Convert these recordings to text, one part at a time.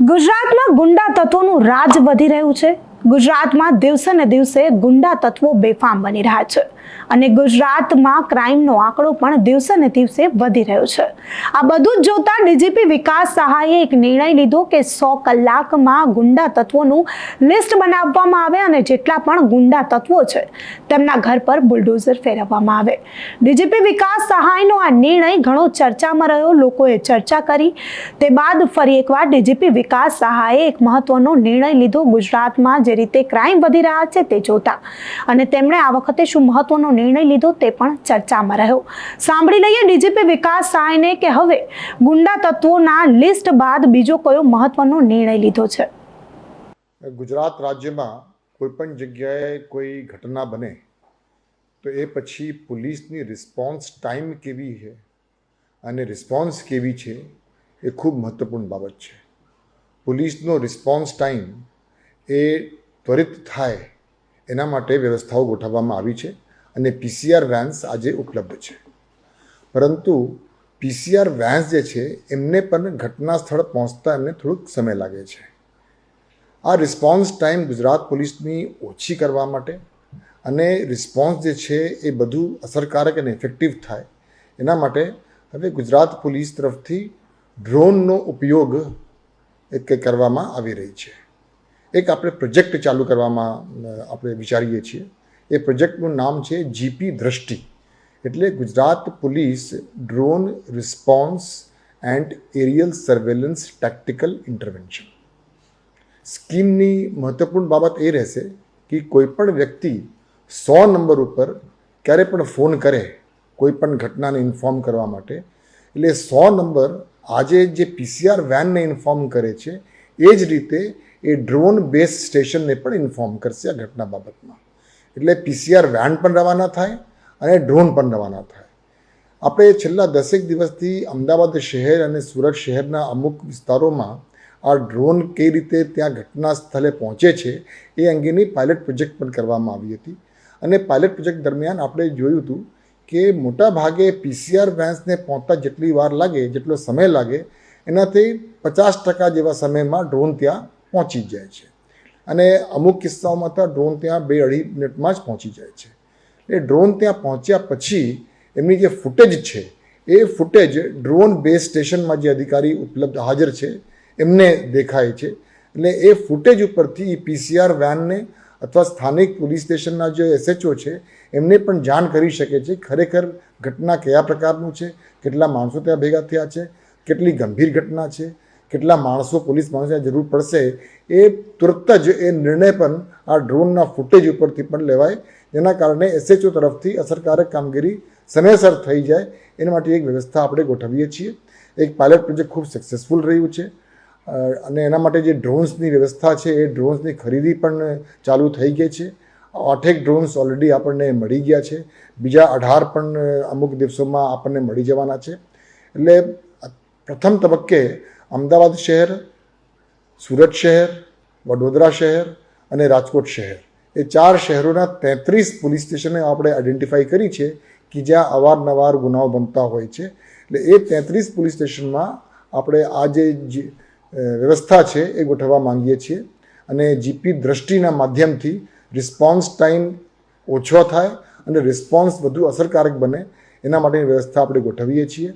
ગુજરાતમાં ગુંડા તત્વોનું રાજ વધી રહ્યું છે। ગુજરાતમાં દિવસે ને દિવસે ગુંડા તત્વો બેફામ બની રહ્યા છે અને ગુજરાતમાં ક્રાઇમનો આંકડો પણ દિવસે ને દિવસે વધી રહ્યો છે। આ બધું જ જોતા ડીજીપી વિકાસ સહાયે એક નિર્ણય લીધો કે 100 કલાકમાં ગુંડા તત્વોનું લિસ્ટ બનાવવામાં આવે અને જેટલા પણ ગુંડા તત્વો છે તેમના ઘર પર બુલડોઝર ફેરવવામાં આવે। ડીજીપી વિકાસ સહાયનો આ નિર્ણય ઘણો ચર્ચામાં રહ્યો, લોકોએ ચર્ચા કરી। તે બાદ ફરી એકવાર ડીજીપી વિકાસ સહાયે એક મહત્વનો નિર્ણય લીધો ગુજરાતમાં જે રીતે ક્રાઇમ વધી રહ્યા છે તે જોતા, અને તેમણે આ વખતે શું મહત્વનો નિર્ણય લીધો તે પણ ચર્ચામાં રહ્યો। સાંભળી લઈએ ડીજીપી વિકાસ સહાયને કે હવે ગુંડા તત્વોના લિસ્ટ બાદ બીજો કયો મહત્વનો નિર્ણય લીધો છે। ગુજરાત રાજ્યમાં કોઈ પણ જગ્યાએ કોઈ ઘટના બને તો એ પછી પોલીસની રિસ્પોન્સ ટાઈમ કેવી છે અને રિસ્પોન્સ કેવી છે એ ખૂબ મહત્વપૂર્ણ બાબત છે। પોલીસનો રિસ્પોન્સ ટાઈમ એ ત્વરિત થાય એના માટે વ્યવસ્થાઓ ગોઠવવામાં આવી છે અને પીસીઆર વેન્સ આજે ઉપલબ્ધ છે, પરંતુ પીસીઆર વેન્સ જે છે એમને પણ ઘટના સ્થળ પહોંચતા એમને થોડુંક સમય લાગે છે। આ રિસ્પોન્સ ટાઈમ ગુજરાત પોલીસની ઓછી કરવા માટે અને રિસ્પોન્સ જે છે એ બધું અસરકારક અને ઇફેક્ટિવ થાય એના માટે હવે ગુજરાત પોલીસ તરફથી ડ્રોનનો ઉપયોગ કરવામાં આવી રહી છે। એક આપણે પ્રોજેક્ટ ચાલુ કરવામાં આપણે વિચારીએ છીએ। એ પ્રોજેક્ટનું નામ છે જીપી દ્રષ્ટિ, એટલે Gujarat police drone response and aerial surveillance tactical intervention. સ્કીમની મહત્વપૂર્ણ બાબત એ રહેશે કે કોઈ પણ વ્યક્તિ 100 નંબર ઉપર ક્યારે પણ ફોન કરે કોઈ પણ ઘટનાને ઇન્ફોર્મ કરવા માટે, એટલે 100 નંબર આજે જે પીસીઆર વેનને ઇન્ફોર્મ કરે છે એ જ રીતે એ ડ્રોન બેઝ સ્ટેશનને પણ ઇન્ફોર્મ કરશે આ ઘટના બાબતમાં। એટલે પીસીઆર વેન પણ રવાના થાય અને ડ્રોન પણ રવાના થાય। આપણે છેલ્લા 10 દિવસથી અમદાવાદ શહેર અને સુરત શહેરના અમુક વિસ્તારોમાં આ ડ્રોન કઈ રીતે ત્યાં ઘટના સ્થળે પહોંચે છે એ અંગેની પાયલટ પ્રોજેક્ટ પણ કરવામાં આવી હતી અને પાયલટ પ્રોજેક્ટ દરમિયાન આપણે જોયું હતું કે મોટા ભાગે પીસીઆર વેન્સને પહોંચતા જેટલી વાર લાગે, જેટલો સમય લાગે, એનાથી 50% જેવા સમયમાં ડ્રોન ત્યાં પહોંચી જાય છે અને અમુક કિસ્સાઓમાં તો ડ્રોન ત્યાં 2-2.5 મિનિટમાં જ પહોંચી જાય છે। એ ડ્રોન ત્યાં પહોંચ્યા પછી એમની જે ફૂટેજ છે એ ફૂટેજ ડ્રોન બેઝ સ્ટેશનમાં જે અધિકારી ઉપલબ્ધ હાજર છે એમને દેખાય છે। એટલે એ ફૂટેજ ઉપરથી પીસીઆર વેનને અથવા સ્થાનિક પોલીસ સ્ટેશનના જે એસએચઓ છે એમને પણ જાણ કરી શકે છે ખરેખર ઘટના કયા પ્રકારનું છે, કેટલા માણસો ત્યાં ભેગા થયા છે, કેટલી ગંભીર ઘટના છે, કેટલા માણસો પોલીસ માણસોને જરૂર પડશે। એ તુરત જ એ નિર્ણય પણ આ ડ્રોનના ફૂટેજ ઉપરથી પણ લેવાય, જેના કારણે એસએચઓ તરફથી અસરકારક કામગીરી સમયસર થઈ જાય એના માટે એક વ્યવસ્થા આપણે ગોઠવીએ છીએ। એક પાયલટ પ્રોજેક્ટ ખૂબ સક્સેસફુલ રહ્યું છે અને એના માટે જે ડ્રોન્સની વ્યવસ્થા છે એ ડ્રોન્સની ખરીદી પણ ચાલુ થઈ ગઈ છે। 8 ડ્રોન્સ ઓલરેડી આપણને મળી ગયા છે, બીજા 18 પણ અમુક દિવસોમાં આપણને મળી જવાના છે। એટલે પ્રથમ તબક્કે અમદાવાદ શહેર, સુરત શહેર, વડોદરા શહેર અને રાજકોટ શહેર એ 4 શહેરોના 33 પોલીસ સ્ટેશને આપણે આઈડેન્ટિફાઈ કરી છે કે જ્યાં અવારનવાર ગુનાઓ બનતા હોય છે। એટલે એ 33 પોલીસ સ્ટેશનમાં આપણે આ જે વ્યવસ્થા છે એ ગોઠવવા માંગીએ છીએ અને જીપી દ્રષ્ટિના માધ્યમથી રિસ્પોન્સ ટાઈમ ઓછો થાય અને રિસ્પોન્સ વધુ અસરકારક બને એના માટેની વ્યવસ્થા આપણે ગોઠવીએ છીએ।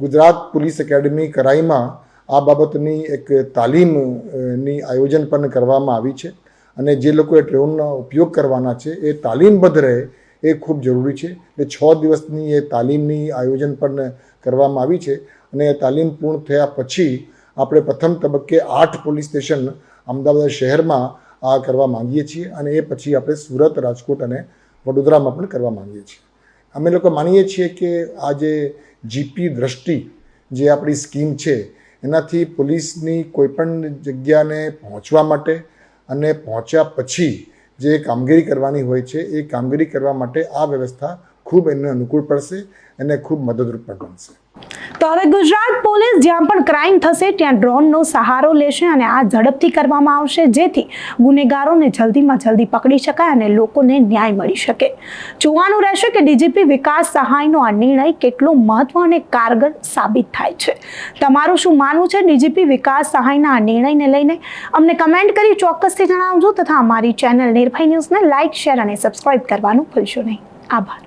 ગુજરાત પોલીસ એકેડમી કરાઈમાં આ બાબતની એક તાલીમની આયોજન પણ કરવામાં આવી છે અને જે લોકોએ ડ્રોનનો ઉપયોગ કરવાના છે એ તાલીમબદ્ધ રહે એ ખૂબ જરૂરી છે। એટલે 6 દિવસની એ તાલીમની આયોજન પણ કરવામાં આવી છે અને એ તાલીમ પૂર્ણ થયા પછી આપણે પ્રથમ તબક્કે 8 પોલીસ સ્ટેશન અમદાવાદ શહેરમાં આ કરવા માંગીએ છીએ અને એ પછી આપણે સુરત, રાજકોટ અને વડોદરામાં પણ કરવા માંગીએ છીએ। અમે લોકો માનીએ છીએ કે આ જે જીપી દ્રષ્ટિ જે આપણી સ્કીમ છે એનાથી પોલીસની કોઈપણ જગ્યાને પહોંચવા માટે અને પહોંચ્યા પછી જે કામગીરી કરવાની હોય છે એ કામગીરી કરવા માટે આ વ્યવસ્થા ખૂબ એને અનુકૂળ પડશે અને ખૂબ મદદરૂપ પણ બનશે। તો હવે ગુજરાત પોલીસ જ્યાં પણ ક્રાઇમ થશે ત્યાં ડ્રોનનો સહારો લેશે અને આ ઝડપથી કરવામાં આવશે, જેથી ગુનેગારોને જલ્દીમાં જલ્દી પકડી શકાય અને લોકોને ન્યાય મળી શકે. જોવાનું રહેશે કે ડીજીપી વિકાસ સહાયનો આ નિર્ણય કેટલો મહત્વ અને કારગર સાબિત થાય છે. તમારું શું માનવું છે ડીજીપી વિકાસ સહાયના આ નિર્ણયને લઈને? અમને કમેન્ટ કરી ચોક્કસથી જણાવજો તથા અમારી ચેનલ નિર્ભય ન્યૂઝને લાઇક, શેર અને સબસ્ક્રાઇબ કરવાનું ભૂલશો નહીં. આભાર.